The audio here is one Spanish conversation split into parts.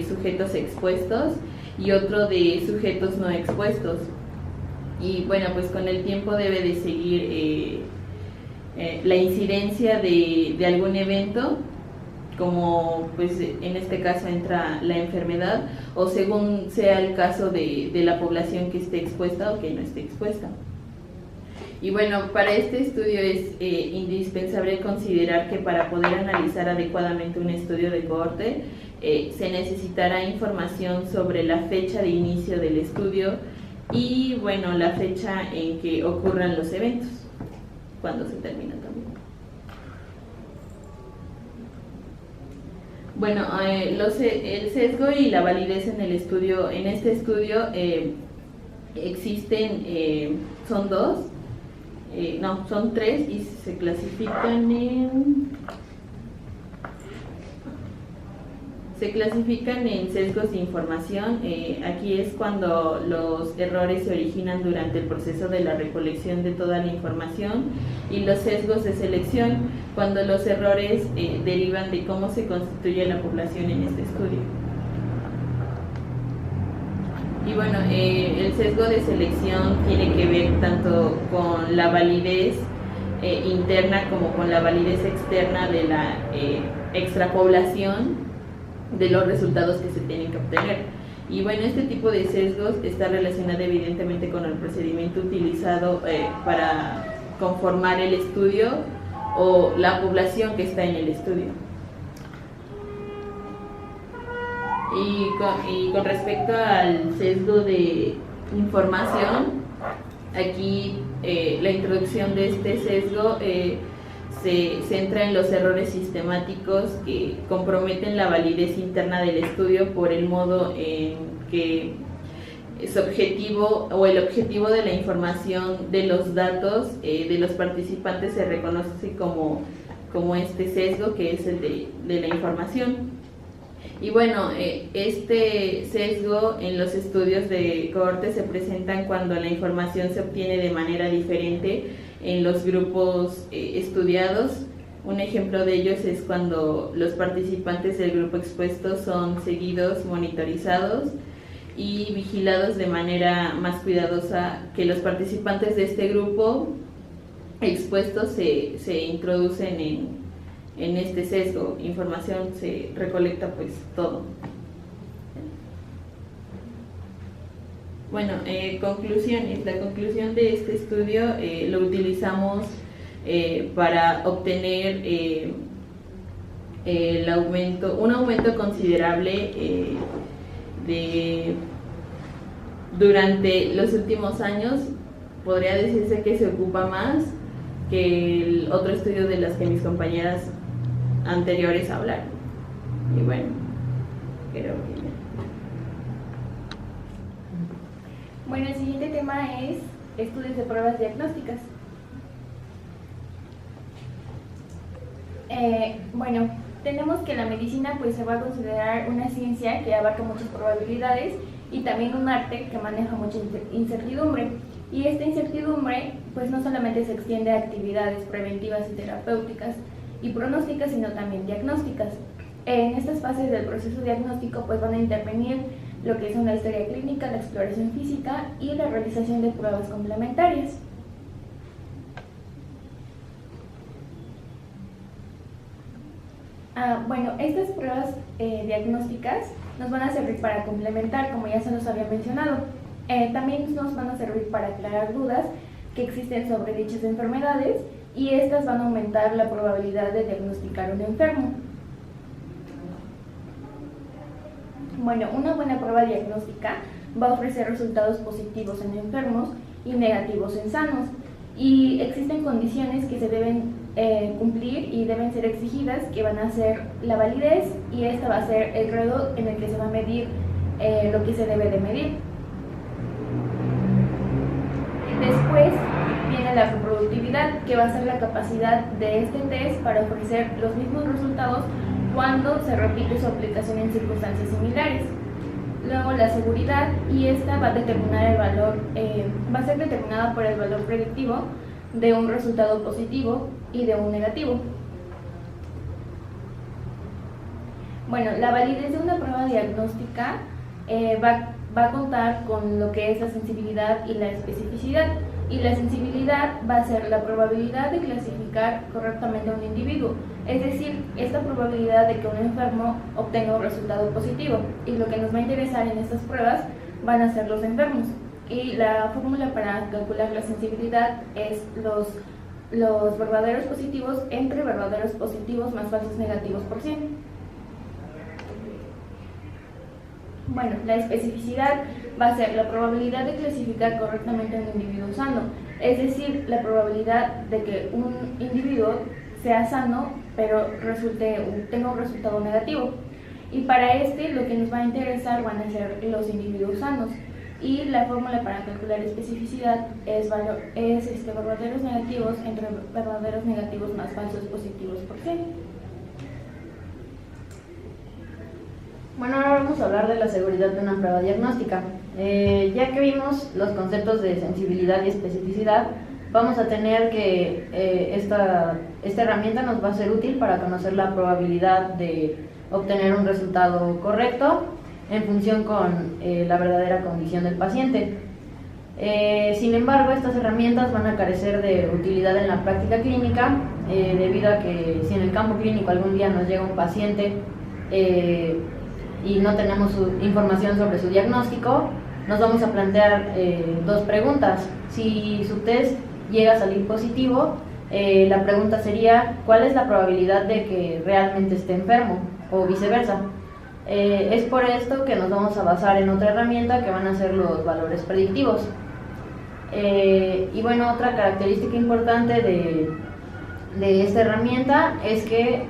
sujetos expuestos y otro de sujetos no expuestos. Y bueno, pues con el tiempo debe de seguir la incidencia de algún evento, como pues en este caso entra la enfermedad, o según sea el caso de la población que esté expuesta o que no esté expuesta. Y bueno, para este estudio es indispensable considerar que para poder analizar adecuadamente un estudio de cohorte se necesitará información sobre la fecha de inicio del estudio y bueno, la fecha en que ocurran los eventos, cuando se termina también. Bueno, el sesgo y la validez en el estudio, en este estudio existen, son dos, no, son tres y se clasifican en sesgos de información. Aquí es cuando los errores se originan durante el proceso de la recolección de toda la información, y los sesgos de selección, cuando los errores derivan de cómo se constituye la población en este estudio. Y bueno, el sesgo de selección tiene que ver tanto con la validez interna como con la validez externa de la extrapoblación de los resultados que se tienen que obtener. Y bueno, este tipo de sesgos está relacionado evidentemente con el procedimiento utilizado para conformar el estudio o la población que está en el estudio. Y con respecto al sesgo de información, aquí la introducción de este sesgo se centra en los errores sistemáticos que comprometen la validez interna del estudio por el modo en que su objetivo o el objetivo de la información de los datos de los participantes se reconoce como este sesgo, que es el de la información. Y bueno, este sesgo en los estudios de cohorte se presentan cuando la información se obtiene de manera diferente en los grupos estudiados. Un ejemplo de ellos es cuando los participantes del grupo expuesto son seguidos, monitorizados y vigilados de manera más cuidadosa que los participantes de este grupo expuesto se introducen en este sesgo. Información se recolecta pues todo. Bueno, conclusiones. La conclusión de este estudio lo utilizamos para obtener un aumento considerable durante los últimos años. Podría decirse que se ocupa más que el otro estudio de las que mis compañeras anteriores hablaron. Y bueno, creo que ya. Bueno, el siguiente tema es estudios de pruebas diagnósticas. Bueno, tenemos que la medicina pues se va a considerar una ciencia que abarca muchas probabilidades y también un arte que maneja mucha incertidumbre. Y esta incertidumbre pues no solamente se extiende a actividades preventivas y terapéuticas y pronósticas, sino también diagnósticas. En estas fases del proceso diagnóstico pues van a intervenir lo que son la historia clínica, la exploración física y la realización de pruebas complementarias. Bueno, estas pruebas diagnósticas nos van a servir para complementar, como ya se nos había mencionado. También nos van a servir para aclarar dudas que existen sobre dichas enfermedades, y estas van a aumentar la probabilidad de diagnosticar un enfermo. Bueno, una buena prueba diagnóstica va a ofrecer resultados positivos en enfermos y negativos en sanos, y existen condiciones que se deben cumplir y deben ser exigidas, que van a ser la validez, y esta va a ser el grado en el que se va a medir lo que se debe de medir. Después viene la reproductividad, que va a ser la capacidad de este test para ofrecer los mismos resultados cuando se repite su aplicación en circunstancias similares. Luego la seguridad, y esta va a determinar el valor, va a ser determinada por el valor predictivo de un resultado positivo y de un negativo. Bueno, la validez de una prueba diagnóstica va a contar con lo que es la sensibilidad y la especificidad. Y la sensibilidad va a ser la probabilidad de clasificar correctamente a un individuo, es decir, esta probabilidad de que un enfermo obtenga un resultado positivo. Y lo que nos va a interesar en estas pruebas van a ser los enfermos. Y la fórmula para calcular la sensibilidad es los verdaderos positivos entre verdaderos positivos más falsos negativos por 100. Bueno, la especificidad va a ser la probabilidad de clasificar correctamente a un individuo sano, es decir, la probabilidad de que un individuo sea sano pero tenga un resultado negativo. Y para lo que nos va a interesar van a ser los individuos sanos. Y la fórmula para calcular especificidad es verdaderos negativos entre verdaderos negativos más falsos positivos por 100. Bueno, ahora vamos a hablar de la seguridad de una prueba diagnóstica. Ya que vimos los conceptos de sensibilidad y especificidad, vamos a tener que esta herramienta nos va a ser útil para conocer la probabilidad de obtener un resultado correcto en función con la verdadera condición del paciente. Sin embargo, estas herramientas van a carecer de utilidad en la práctica clínica, debido a que si en el campo clínico algún día nos llega un paciente y no tenemos información sobre su diagnóstico, nos vamos a plantear dos preguntas. Si su test llega a salir positivo, la pregunta sería: ¿cuál es la probabilidad de que realmente esté enfermo? O viceversa. Es por esto que nos vamos a basar en otra herramienta que van a ser los valores predictivos. Y bueno, otra característica importante de esta herramienta es que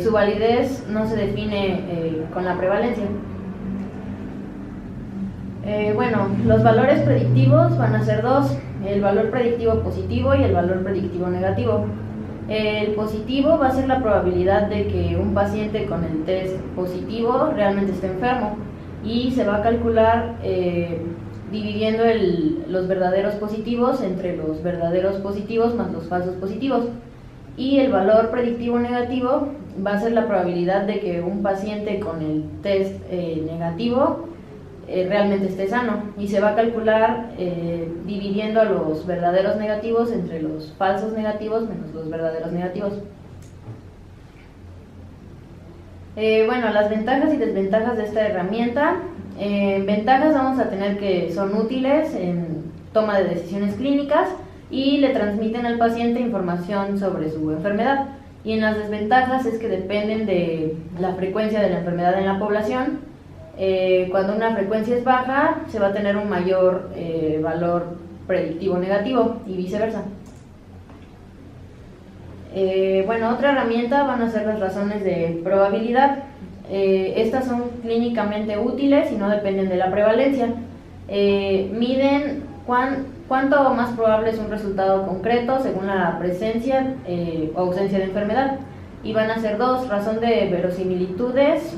su validez no se define con la prevalencia. Bueno, los valores predictivos van a ser dos: el valor predictivo positivo y el valor predictivo negativo. El positivo va a ser la probabilidad de que un paciente con el test positivo realmente esté enfermo, y se va a calcular dividiendo los verdaderos positivos entre los verdaderos positivos más los falsos positivos. Y el valor predictivo negativo va a ser la probabilidad de que un paciente con el test negativo realmente esté sano, y se va a calcular dividiendo a los verdaderos negativos entre los falsos negativos menos los verdaderos negativos. Bueno, las ventajas y desventajas de esta herramienta. Ventajas vamos a tener que son útiles en toma de decisiones clínicas y le transmiten al paciente información sobre su enfermedad. Y en las desventajas es que dependen de la frecuencia de la enfermedad en la población. Cuando una frecuencia es baja, se va a tener un mayor valor predictivo negativo y viceversa. Bueno, otra herramienta van a ser las razones de probabilidad. Estas son clínicamente útiles y no dependen de la prevalencia. Miden cuánto más probable es un resultado concreto según la presencia o ausencia de enfermedad. Y van a ser dos: razón de verosimilitudes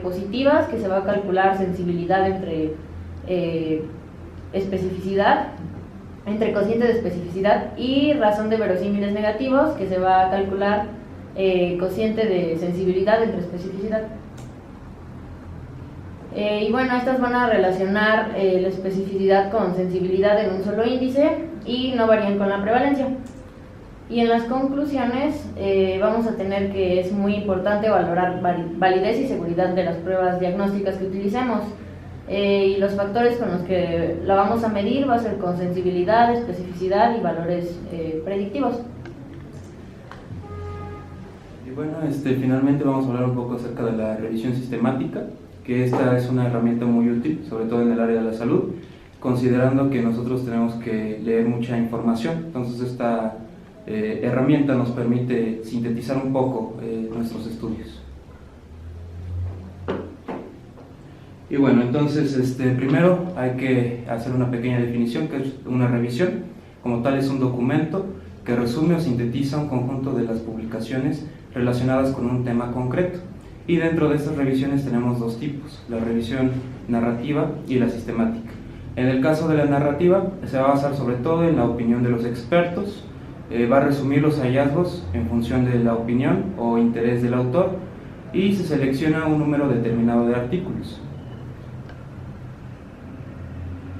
positivas, que se va a calcular sensibilidad entre especificidad, entre cociente de especificidad, y razón de verosímiles negativos, que se va a calcular cociente de sensibilidad entre especificidad. Y bueno, estas van a relacionar la especificidad con sensibilidad en un solo índice y no varían con la prevalencia. Y en las conclusiones vamos a tener que es muy importante valorar validez y seguridad de las pruebas diagnósticas que utilicemos. Y los factores con los que la vamos a medir va a ser con sensibilidad, especificidad y valores predictivos. Y bueno, finalmente vamos a hablar un poco acerca de la revisión sistemática, que esta es una herramienta muy útil, sobre todo en el área de la salud, considerando que nosotros tenemos que leer mucha información. Entonces esta herramienta nos permite sintetizar un poco nuestros estudios. Y bueno, entonces primero hay que hacer una pequeña definición, que es una revisión. Como tal, es un documento que resume o sintetiza un conjunto de las publicaciones relacionadas con un tema concreto. Y dentro de estas revisiones tenemos dos tipos: la revisión narrativa y la sistemática. En el caso de la narrativa, se va a basar sobre todo en la opinión de los expertos, va a resumir los hallazgos en función de la opinión o interés del autor, y se selecciona un número determinado de artículos.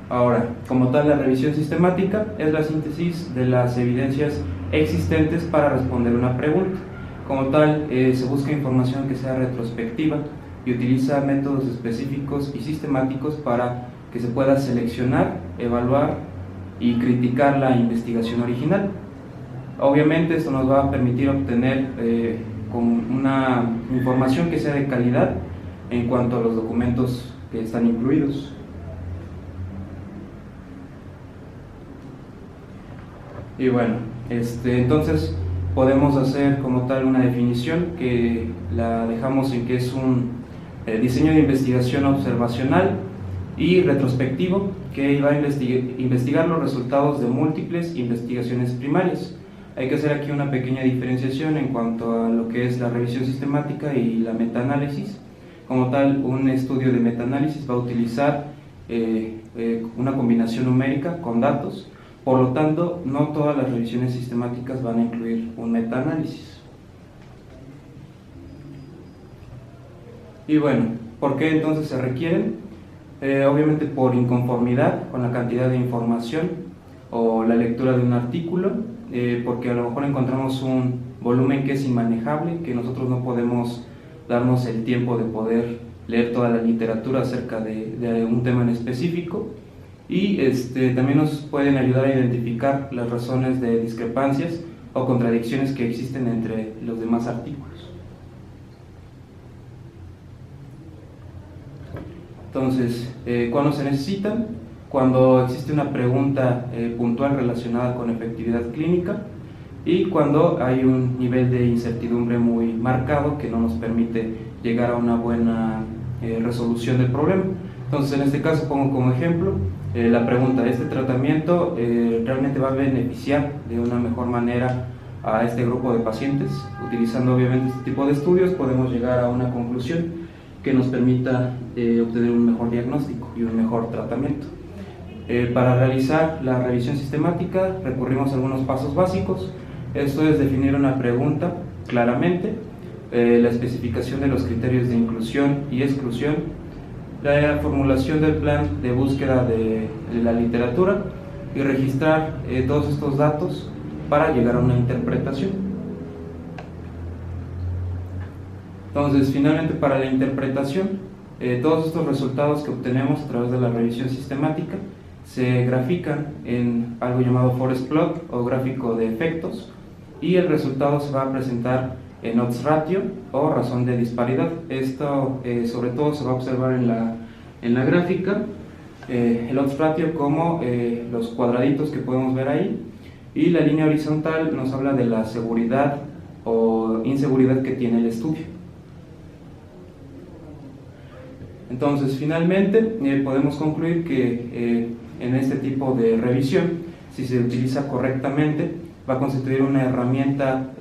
Ahora, como tal, la revisión sistemática es la síntesis de las evidencias existentes para responder una pregunta. Como tal, se busca información que sea retrospectiva y utiliza métodos específicos y sistemáticos para que se pueda seleccionar, evaluar y criticar la investigación original. Obviamente esto nos va a permitir obtener con una información que sea de calidad en cuanto a los documentos que están incluidos. Y bueno, entonces podemos hacer como tal una definición que la dejamos en que es un diseño de investigación observacional y retrospectivo que va a investigar los resultados de múltiples investigaciones primarias. Hay que hacer aquí una pequeña diferenciación en cuanto a lo que es la revisión sistemática y la metaanálisis. Como tal, un estudio de metaanálisis va a utilizar una combinación numérica con datos. Por lo tanto, no todas las revisiones sistemáticas van a incluir un metaanálisis. Y bueno, ¿por qué entonces se requieren? Obviamente por inconformidad con la cantidad de información o la lectura de un artículo, porque a lo mejor encontramos un volumen que es inmanejable, que nosotros no podemos darnos el tiempo de poder leer toda la literatura acerca de un tema en específico. Y también nos pueden ayudar a identificar las razones de discrepancias o contradicciones que existen entre los demás artículos. Entonces, ¿cuándo se necesitan? Cuando existe una pregunta puntual relacionada con efectividad clínica y cuando hay un nivel de incertidumbre muy marcado que no nos permite llegar a una buena resolución del problema. Entonces, en este caso pongo como ejemplo la pregunta: ¿este tratamiento realmente va a beneficiar de una mejor manera a este grupo de pacientes? Utilizando obviamente este tipo de estudios podemos llegar a una conclusión que nos permita obtener un mejor diagnóstico y un mejor tratamiento. Para realizar la revisión sistemática recurrimos a algunos pasos básicos. Esto es definir una pregunta claramente, la especificación de los criterios de inclusión y exclusión, la formulación del plan de búsqueda de la literatura y registrar todos estos datos para llegar a una interpretación. Entonces, finalmente, para la interpretación, todos estos resultados que obtenemos a través de la revisión sistemática se grafican en algo llamado forest plot o gráfico de efectos, y el resultado se va a presentar en odds ratio o razón de disparidad. Esto sobre todo se va a observar en la gráfica, el odds ratio como los cuadraditos que podemos ver ahí, y la línea horizontal nos habla de la seguridad o inseguridad que tiene el estudio. Entonces, finalmente, podemos concluir que en este tipo de revisión, si se utiliza correctamente, va a constituir una herramienta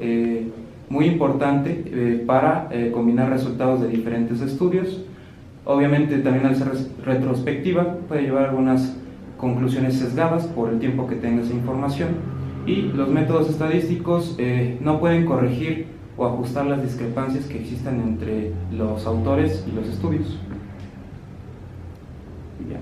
muy importante para combinar resultados de diferentes estudios. Obviamente, también al ser retrospectiva, puede llevar algunas conclusiones sesgadas por el tiempo que tenga esa información, y los métodos estadísticos no pueden corregir o ajustar las discrepancias que existan entre los autores y los estudios. Yeah.